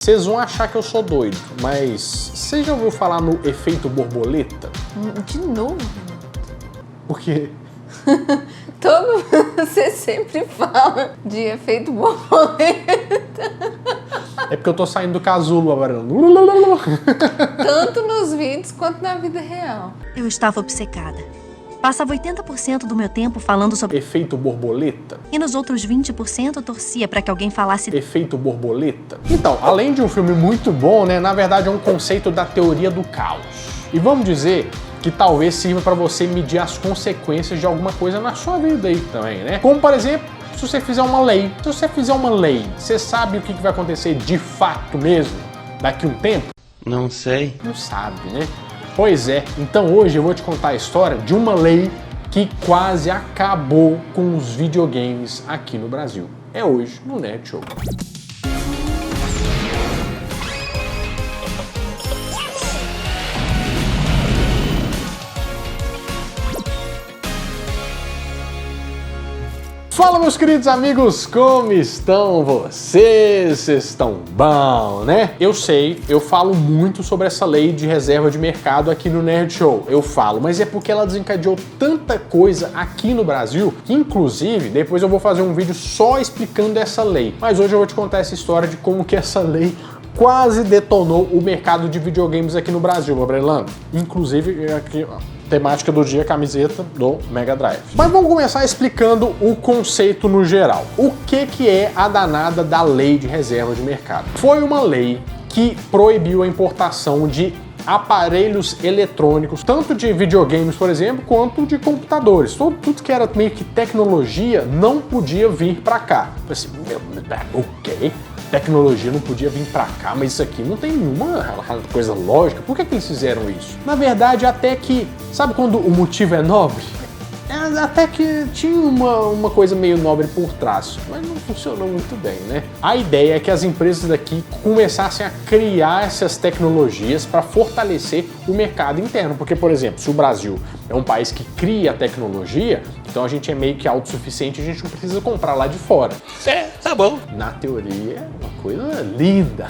Vocês vão achar que eu sou doido, mas você já ouviu falar no efeito borboleta? De novo? Por quê? Você sempre fala de efeito borboleta. É porque eu tô saindo do casulo agora. Tanto nos vídeos quanto na vida real. Eu estava obcecada. Passava 80% do meu tempo falando sobre Efeito borboleta? e nos outros 20% eu torcia para que alguém falasse Efeito borboleta? Então, além de um filme muito bom, né, na verdade é um conceito da teoria do caos. E vamos dizer que talvez sirva para você medir as consequências de alguma coisa na sua vida aí também, né? Como, por exemplo, se você fizer uma lei. Se você fizer uma lei, você sabe o que vai acontecer de fato mesmo daqui a um tempo? Não sei. Não sabe, né? Pois é, então hoje eu vou te contar a história de uma lei que quase acabou com os videogames aqui no Brasil. É hoje no Nerd Show. Fala, meus queridos amigos, como estão vocês? Vocês estão bom, né? Eu sei, eu falo muito sobre essa lei de reserva de mercado aqui no Nerd Show. Eu falo, mas é porque ela desencadeou tanta coisa aqui no Brasil que, inclusive, depois eu vou fazer um vídeo só explicando essa lei. Mas hoje eu vou te contar essa história de como que essa lei quase detonou o mercado de videogames aqui no Brasil, Gabrielano. Inclusive, aqui, ó, temática do dia, camiseta do Mega Drive. Mas vamos começar explicando o conceito no geral. O que é a danada da lei de reserva de mercado? Foi uma lei que proibiu a importação de aparelhos eletrônicos, tanto de videogames, por exemplo, quanto de computadores. Tudo que era meio que tecnologia não podia vir para cá. Eu falei assim, o quê? Tecnologia não podia vir pra cá, mas isso aqui não tem nenhuma coisa lógica. Por que eles fizeram isso? Na verdade, até que... Sabe quando o motivo é nobre? Até que tinha uma coisa meio nobre por trás, mas não funcionou muito bem, né? A ideia é que as empresas daqui começassem a criar essas tecnologias para fortalecer o mercado interno. Porque, por exemplo, se o Brasil é um país que cria tecnologia, então a gente é meio que autossuficiente, a gente não precisa comprar lá de fora. É, tá bom. Na teoria, é uma coisa linda.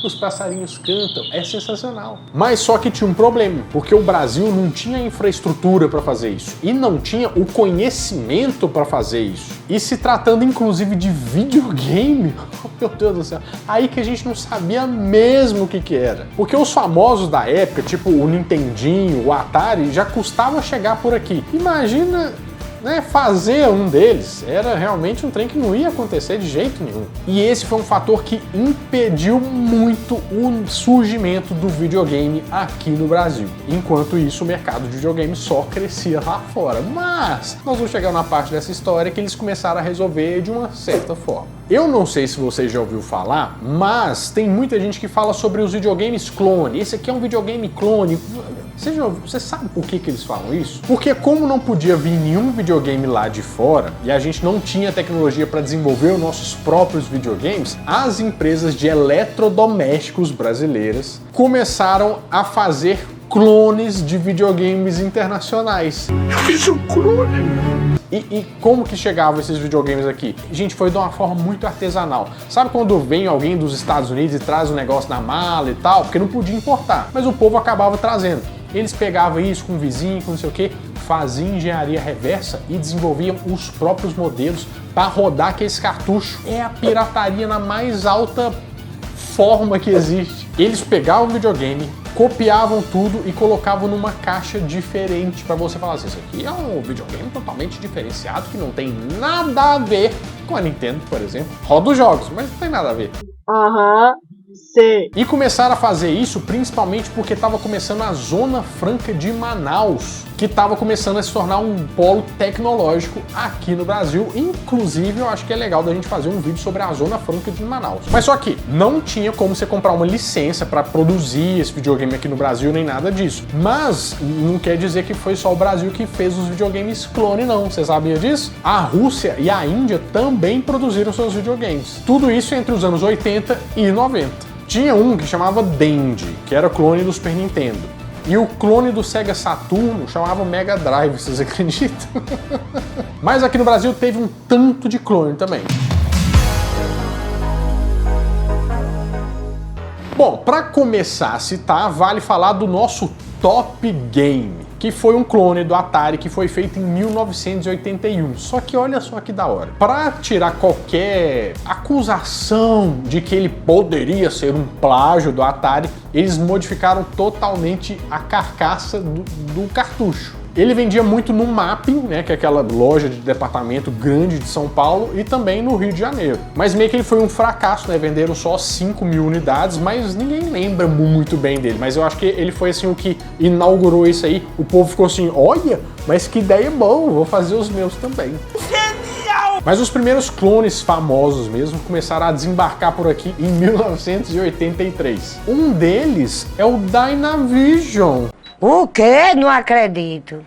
Os passarinhos cantam, é sensacional. Mas só que tinha um problema, porque o Brasil não tinha infraestrutura para fazer isso e não tinha o conhecimento para fazer isso. E se tratando inclusive de videogame, meu Deus do céu, aí que a gente não sabia mesmo o que era. Porque os famosos da época, tipo o Nintendinho, o Atari, já custava chegar por aqui. Imagina, né, fazer um deles. Era realmente um trem que não ia acontecer de jeito nenhum. E esse foi um fator que impediu muito o surgimento do videogame aqui no Brasil. Enquanto isso, o mercado de videogame só crescia lá fora. Mas nós vamos chegar na parte dessa história que eles começaram a resolver de uma certa forma. Eu não sei se você já ouviu falar, mas tem muita gente que fala sobre os videogames clone. Esse aqui é um videogame clone. Você sabe por que eles falam isso? Porque como não podia vir nenhum videogame lá de fora e a gente não tinha tecnologia para desenvolver os nossos próprios videogames, as empresas de eletrodomésticos brasileiras começaram a fazer clones de videogames internacionais. Eu fiz um clone. E como que chegavam esses videogames aqui? Gente, foi de uma forma muito artesanal. Sabe quando vem alguém dos Estados Unidos e traz o negócio na mala e tal? Porque não podia importar, mas o povo acabava trazendo. Eles pegavam isso com o vizinho, com não sei o que, faziam engenharia reversa e desenvolviam os próprios modelos para rodar aqueles cartuchos. É a pirataria na mais alta forma que existe. Eles pegavam o videogame, copiavam tudo e colocavam numa caixa diferente para você falar assim, isso aqui é um videogame totalmente diferenciado que não tem nada a ver com a Nintendo, por exemplo. Roda os jogos, mas não tem nada a ver. Sim. E começaram a fazer isso principalmente porque estava começando a Zona Franca de Manaus, que estava começando a se tornar um polo tecnológico aqui no Brasil. Inclusive, eu acho que é legal da gente fazer um vídeo sobre a Zona Franca de Manaus. Mas só que não tinha como você comprar uma licença para produzir esse videogame aqui no Brasil, nem nada disso. Mas não quer dizer que foi só o Brasil que fez os videogames clone, não. Você sabia disso? A Rússia e a Índia também produziram seus videogames. Tudo isso entre os anos 80 e 90. Tinha um que chamava Dendy, que era clone do Super Nintendo. E o clone do Sega Saturno chamava Mega Drive, vocês acreditam? Mas aqui no Brasil teve um tanto de clone também. Bom, para começar a citar, vale falar do nosso Top Game, que foi um clone do Atari que foi feito em 1981. Só que olha só que da hora. Para tirar qualquer acusação de que ele poderia ser um plágio do Atari, eles modificaram totalmente a carcaça do cartucho. Ele vendia muito no Mapping, né, que é aquela loja de departamento grande de São Paulo, e também no Rio de Janeiro. Mas meio que ele foi um fracasso, né, venderam só 5.000 unidades, mas ninguém lembra muito bem dele. Mas eu acho que ele foi assim o que inaugurou isso aí. O povo ficou assim, olha, mas que ideia boa, vou fazer os meus também. Genial! Mas os primeiros clones famosos mesmo começaram a desembarcar por aqui em 1983. Um deles é o Dynavision. O quê? Não acredito.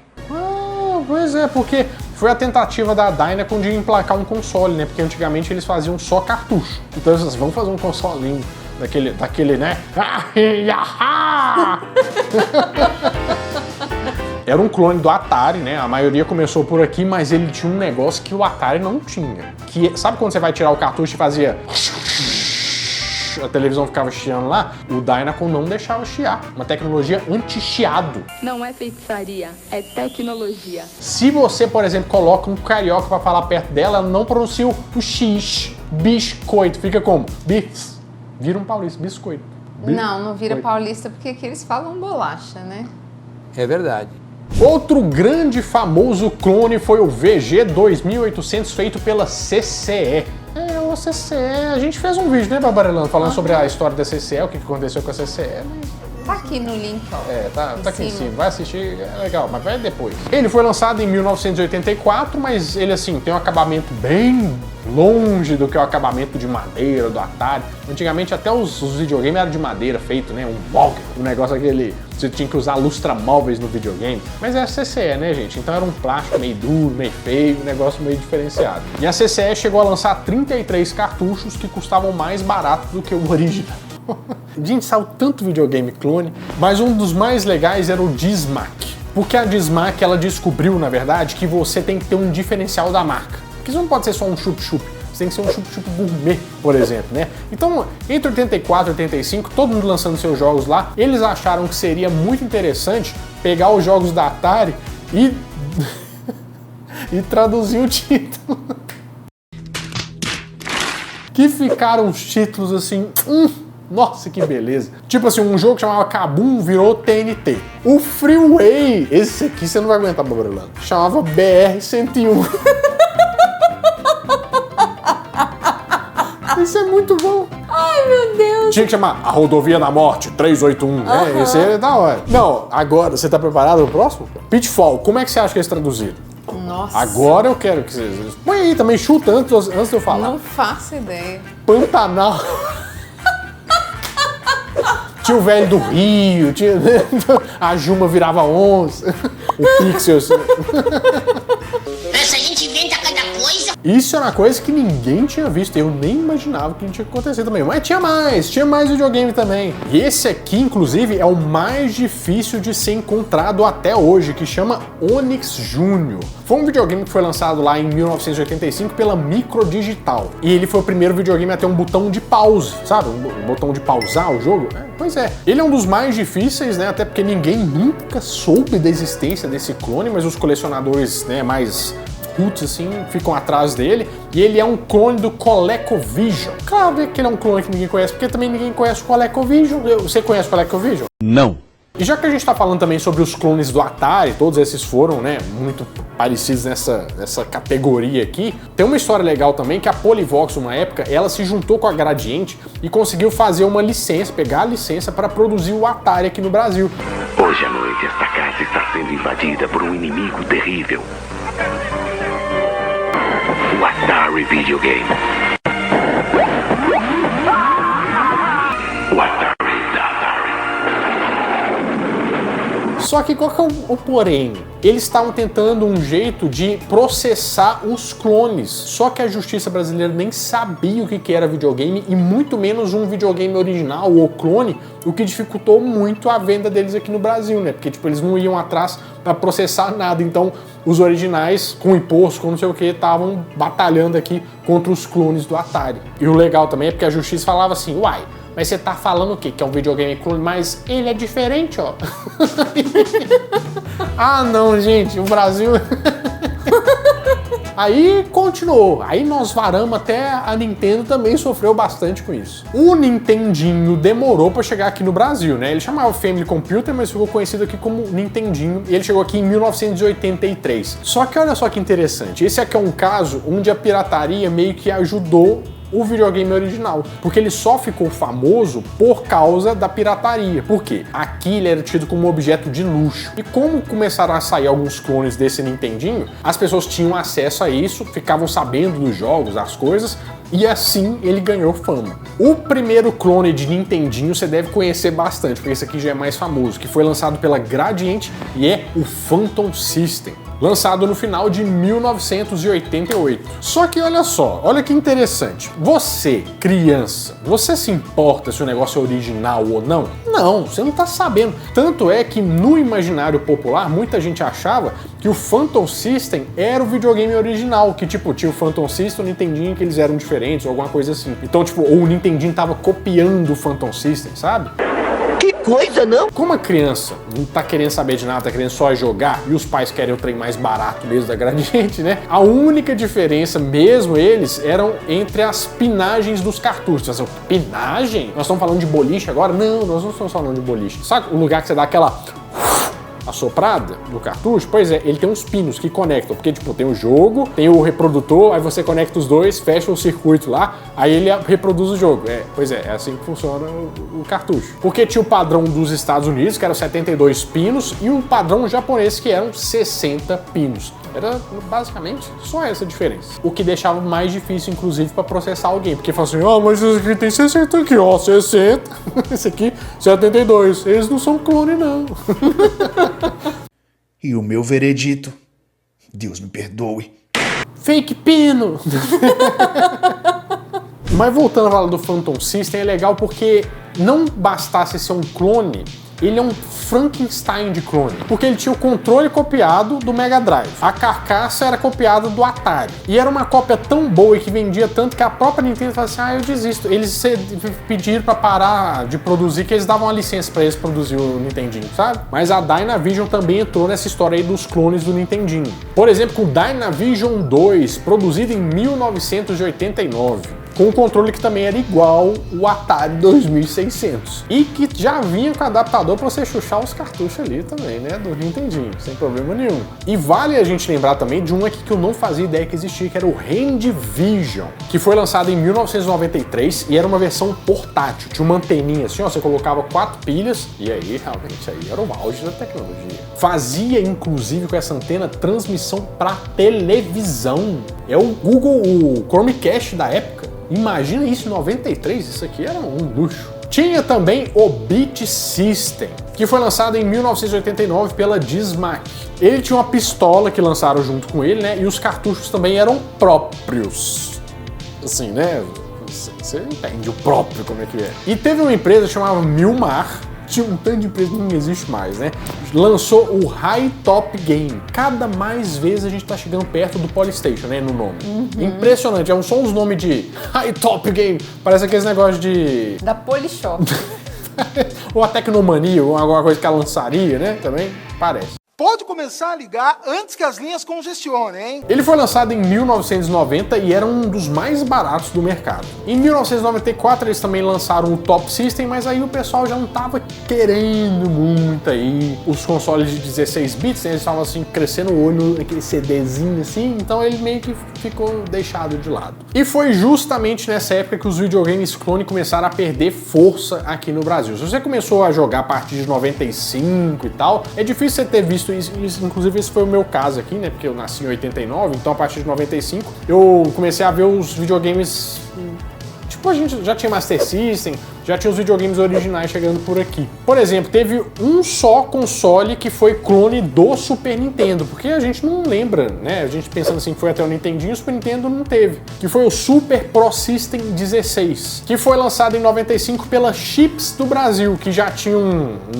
Pois é, porque foi a tentativa da Dynacon de emplacar um console, né? Porque antigamente eles faziam só cartucho. Então eles vão fazer um consolinho daquele, né? Era um clone do Atari, né? A maioria começou por aqui, mas ele tinha um negócio que o Atari não tinha. Que, sabe quando você vai tirar o cartucho e fazia... a televisão ficava chiando lá, o Dynacon não deixava chiar. Uma tecnologia anti-chiado. Não é feitiçaria, é tecnologia. Se você, por exemplo, coloca um carioca pra falar perto dela, ela não pronuncia o X. Biscoito. Fica como? Bis. Vira um paulista. Biscoito. Não vira paulista porque aqui eles falam bolacha, né? É verdade. Outro grande famoso clone foi o VG2800 feito pela CCE. O CCE, a gente fez um vídeo, né, Barbarelando, falando sobre a história da CCE, o que aconteceu com a CCE, mas... Tá aqui no link, ó. Tá aqui em cima. Vai assistir, é legal, mas vai depois. Ele foi lançado em 1984, mas ele, assim, tem um acabamento bem longe do que o acabamento de madeira do Atari. Antigamente até os videogames eram de madeira feito, né? Um walker, um negócio aquele... Você tinha que usar lustramóveis no videogame. Mas é a CCE, né, gente? Então era um plástico meio duro, meio feio, um negócio meio diferenciado. E a CCE chegou a lançar 33 cartuchos que custavam mais barato do que o original. Gente, saiu tanto videogame clone, mas um dos mais legais era o Dismac. Porque a Dismac, ela descobriu, na verdade, que você tem que ter um diferencial da marca. Porque isso não pode ser só um chup-chup. Você tem que ser um chup-chup gourmet, por exemplo, né? Então, entre 84 e 85, todo mundo lançando seus jogos lá, eles acharam que seria muito interessante pegar os jogos da Atari e... e traduzir o título. Que ficaram os títulos assim... Nossa, que beleza. Tipo assim, um jogo que chamava Kabum virou TNT. O Freeway, esse aqui você não vai aguentar, Barbarelando, chamava BR-101. Isso é muito bom. Ai, meu Deus. Tinha que chamar a Rodovia da Morte 381, né? Esse é da hora. Não, agora, você tá preparado pro próximo? Pitfall, como é que você acha que eles traduziram? Nossa. Agora eu quero que vocês... Põe aí também, chuta antes de eu falar. Não faço ideia. Pantanal. Tinha o velho do Rio, tinha... a Juma virava onça, o Pixel assim. Essa gente inventa cada coisa. Isso era uma coisa que ninguém tinha visto, eu nem imaginava que tinha que acontecer também. Mas tinha mais videogame também. E esse aqui, inclusive, é o mais difícil de ser encontrado até hoje, que chama Onyx Junior. Foi um videogame que foi lançado lá em 1985 pela Microdigital. E ele foi o primeiro videogame a ter um botão de pause, sabe? Um botão de pausar o jogo. Pois é. Ele é um dos mais difíceis, né? Até porque ninguém nunca soube da existência desse clone, mas os colecionadores, né, mais roots, assim, ficam atrás dele. E ele é um clone do ColecoVision. Claro que ele é um clone que ninguém conhece, porque também ninguém conhece o ColecoVision. Você conhece o ColecoVision? Não. E já que a gente tá falando também sobre os clones do Atari, todos esses foram, né, muito parecidos nessa categoria aqui, tem uma história legal também que a Polivox, uma época, ela se juntou com a Gradiente e conseguiu fazer uma licença, pegar a licença para produzir o Atari aqui no Brasil. Hoje à noite esta casa está sendo invadida por um inimigo terrível. O Atari Videogame. O Atari da Atari. Só que qual que é o porém? Eles estavam tentando um jeito de processar os clones. Só que a justiça brasileira nem sabia o que era videogame e muito menos um videogame original ou clone, o que dificultou muito a venda deles aqui no Brasil, né? Porque tipo, eles não iam atrás para processar nada. Então os originais, com imposto, com não sei o que, estavam batalhando aqui contra os clones do Atari. E o legal também é porque a justiça falava assim, uai, mas você tá falando o quê? Que é um videogame clone, mas ele é diferente, ó. Ah, não, gente, o Brasil... Aí continuou, aí nós varamos até a Nintendo também sofreu bastante com isso. O Nintendinho demorou para chegar aqui no Brasil, né? Ele chamava Family Computer, mas ficou conhecido aqui como Nintendinho e ele chegou aqui em 1983. Só que olha só que interessante, esse aqui é um caso onde a pirataria meio que ajudou o videogame original, porque ele só ficou famoso por causa da pirataria. Por quê? Aqui ele era tido como um objeto de luxo. E como começaram a sair alguns clones desse Nintendinho, as pessoas tinham acesso a isso, ficavam sabendo dos jogos, das coisas, e assim ele ganhou fama. O primeiro clone de Nintendinho você deve conhecer bastante, porque esse aqui já é mais famoso, que foi lançado pela Gradiente e é o Phantom System, lançado no final de 1988. Só que olha só, olha que interessante. Você, criança, você se importa se o negócio é original ou não? Não, você não tá sabendo. Tanto é que no imaginário popular, muita gente achava que o Phantom System era o videogame original, que tipo, tinha o Phantom System e o Nintendinho que eles eram diferentes ou alguma coisa assim. Então, tipo, ou o Nintendinho tava copiando o Phantom System, sabe? Que coisa, não? Como a criança não tá querendo saber de nada, tá querendo só jogar, e os pais querem o trem mais barato mesmo da Gradiente, né? A única diferença mesmo eles eram entre as pinagens dos cartuchos. Assim, pinagem? Nós estamos falando de boliche agora? Não, nós não estamos falando de boliche. Sabe o lugar que você dá aquela assoprada no cartucho? Pois é, ele tem uns pinos que conectam, porque tipo, tem o jogo, tem o reprodutor, aí você conecta os dois, fecha o circuito lá, aí ele reproduz o jogo. Pois é assim que funciona o cartucho. Porque tinha o padrão dos Estados Unidos, que eram 72 pinos, e o padrão japonês, que eram 60 pinos. Era basicamente só essa diferença. O que deixava mais difícil, inclusive, para processar alguém. Porque fala assim, mas esse aqui tem 60 aqui, ó, 60. Esse aqui, 72. Eles não são clone, não. E o meu veredito, Deus me perdoe. Fake pino! Mas voltando a falar do Phantom System, é legal porque não bastasse ser um clone, ele é um Frankenstein de clone, porque ele tinha o controle copiado do Mega Drive, a carcaça era copiada do Atari, e era uma cópia tão boa e que vendia tanto que a própria Nintendo falou assim, eu desisto. Eles pediram pra parar de produzir, que eles davam uma licença pra eles produzir o Nintendinho, sabe? Mas a Dynavision também entrou nessa história aí dos clones do Nintendinho. Por exemplo, com o Dynavision 2, produzido em 1989. Com um controle que também era igual o Atari 2600. E que já vinha com adaptador para você chuchar os cartuchos ali também, né? Do Nintendinho, sem problema nenhum. E vale a gente lembrar também de um aqui que eu não fazia ideia que existia, que era o Handivision, que foi lançado em 1993 e era uma versão portátil. Tinha uma anteninha assim, ó, você colocava 4 pilhas e aí, realmente, aí era o auge da tecnologia. Fazia, inclusive, com essa antena, transmissão para televisão. É o Google, o Chromecast da época. Imagina isso em 93, isso aqui era um luxo. Tinha também o Beat System, que foi lançado em 1989 pela Dismac. Ele tinha uma pistola que lançaram junto com ele, né? E os cartuchos também eram próprios. Assim, né? Você entende o próprio como é que é. E teve uma empresa chamada Milmar, tinha um tanto de empresa que não existe mais, né? Lançou o High Top Game. Cada mais vezes a gente tá chegando perto do Polystation, né? No nome. Impressionante, só uns nomes de High Top Game. Parece aqueles negócios de... Da Polishop. Ou a Tecnomania, ou alguma coisa que ela lançaria, né? Também parece. Pode começar a ligar antes que as linhas congestionem, hein? Ele foi lançado em 1990 e era um dos mais baratos do mercado. Em 1994 eles também lançaram o Top System, mas aí o pessoal já não tava querendo muito aí os consoles de 16 bits, né? Eles estavam assim crescendo o olho naquele CDzinho assim, então ele meio que ficou deixado de lado. E foi justamente nessa época que os videogames clone começaram a perder força aqui no Brasil. Se você começou a jogar a partir de 95 e tal, é difícil você ter visto isso, inclusive esse foi o meu caso aqui, né, porque eu nasci em 89, então a partir de 95 eu comecei a ver os videogames, tipo, a gente já tinha Master System, já tinha os videogames originais chegando por aqui. Por exemplo, teve um só console que foi clone do Super Nintendo, porque a gente não lembra, né? A gente pensando assim que foi até o Nintendinho, o Super Nintendo não teve. Que foi o Super Pro System 16, que foi lançado em 95 pela Chips do Brasil, que já tinha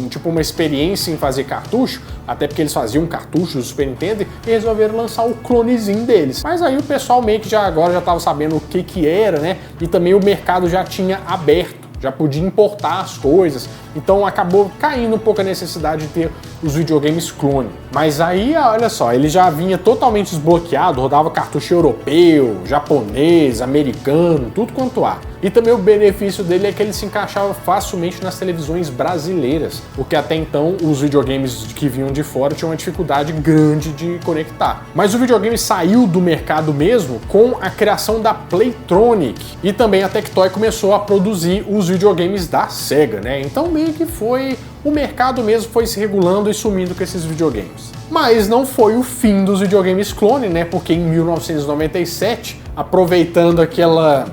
tipo uma experiência em fazer cartucho, até porque eles faziam cartuchos do Super Nintendo e resolveram lançar o clonezinho deles. Mas aí o pessoal meio que agora já estava sabendo o que era, né? E também o mercado já tinha aberto. já podia importar as coisas, então acabou caindo um pouco a necessidade de ter os videogames clone. Mas aí, olha só, ele já vinha totalmente desbloqueado, rodava cartucho europeu, japonês, americano, tudo quanto há. E também o benefício dele é que ele se encaixava facilmente nas televisões brasileiras, porque até então os videogames que vinham de fora tinham uma dificuldade grande de conectar. Mas o videogame saiu do mercado mesmo com a criação da Playtronic, e também a Tectoy começou a produzir os videogames da Sega, né? Então meio que foi... o mercado mesmo foi se regulando e sumindo com esses videogames. Mas não foi o fim dos videogames clone, né? Porque em 1997, aproveitando aquela...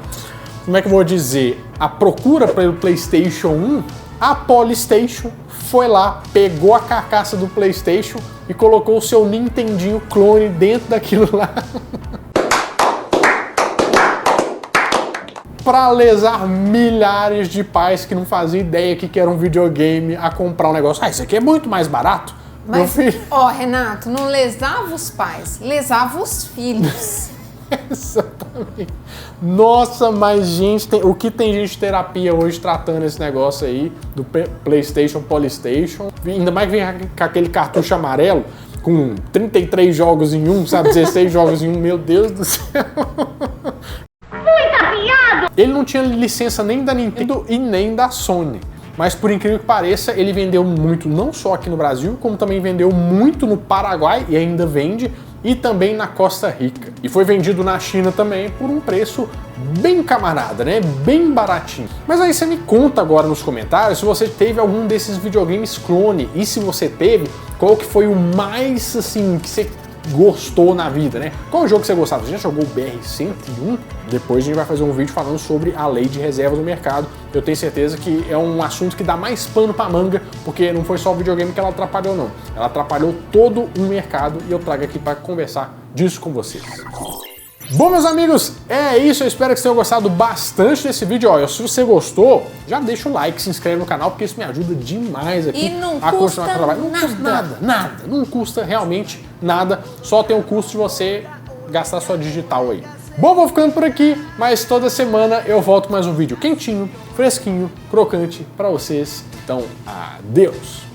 como é que eu vou dizer? A procura pelo PlayStation 1, a Polystation foi lá, pegou a carcaça do PlayStation e colocou o seu Nintendinho clone dentro daquilo lá. Pra lesar milhares de pais que não faziam ideia que era um videogame a comprar um negócio. Ah, isso aqui é muito mais barato. Mas, ó, Renato, não lesava os pais, lesava os filhos. Exatamente. Nossa, mas gente, o que tem gente de terapia hoje tratando esse negócio aí do PlayStation, Polystation. Ainda mais que vem com aquele cartucho amarelo com 33 jogos em um, sabe? 16 jogos em um. Meu Deus do céu. Ele não tinha licença nem da Nintendo e nem da Sony. Mas por incrível que pareça, ele vendeu muito, não só aqui no Brasil, como também vendeu muito no Paraguai e ainda vende, e também na Costa Rica. E foi vendido na China também por um preço bem camarada, né? Bem baratinho. Mas aí você me conta agora nos comentários se você teve algum desses videogames clone, e se você teve, qual que foi o mais, assim, que você gostou na vida, né? Qual jogo que você gostava? Você já jogou o BR-101? Depois a gente vai fazer um vídeo falando sobre a lei de reservas no mercado. Eu tenho certeza que é um assunto que dá mais pano pra manga, porque não foi só o videogame que ela atrapalhou, não. Ela atrapalhou todo o mercado e eu trago aqui para conversar disso com vocês. Bom, meus amigos, é isso. Eu espero que vocês tenham gostado bastante desse vídeo. Olha, se você gostou, já deixa o like, se inscreve no canal, porque isso me ajuda demais aqui e não a continuar custa trabalhando. Não custa nada. Não custa realmente nada. Só tem o custo de você gastar sua digital aí. Bom, vou ficando por aqui, mas toda semana eu volto com mais um vídeo quentinho, fresquinho, crocante pra vocês. Então, adeus!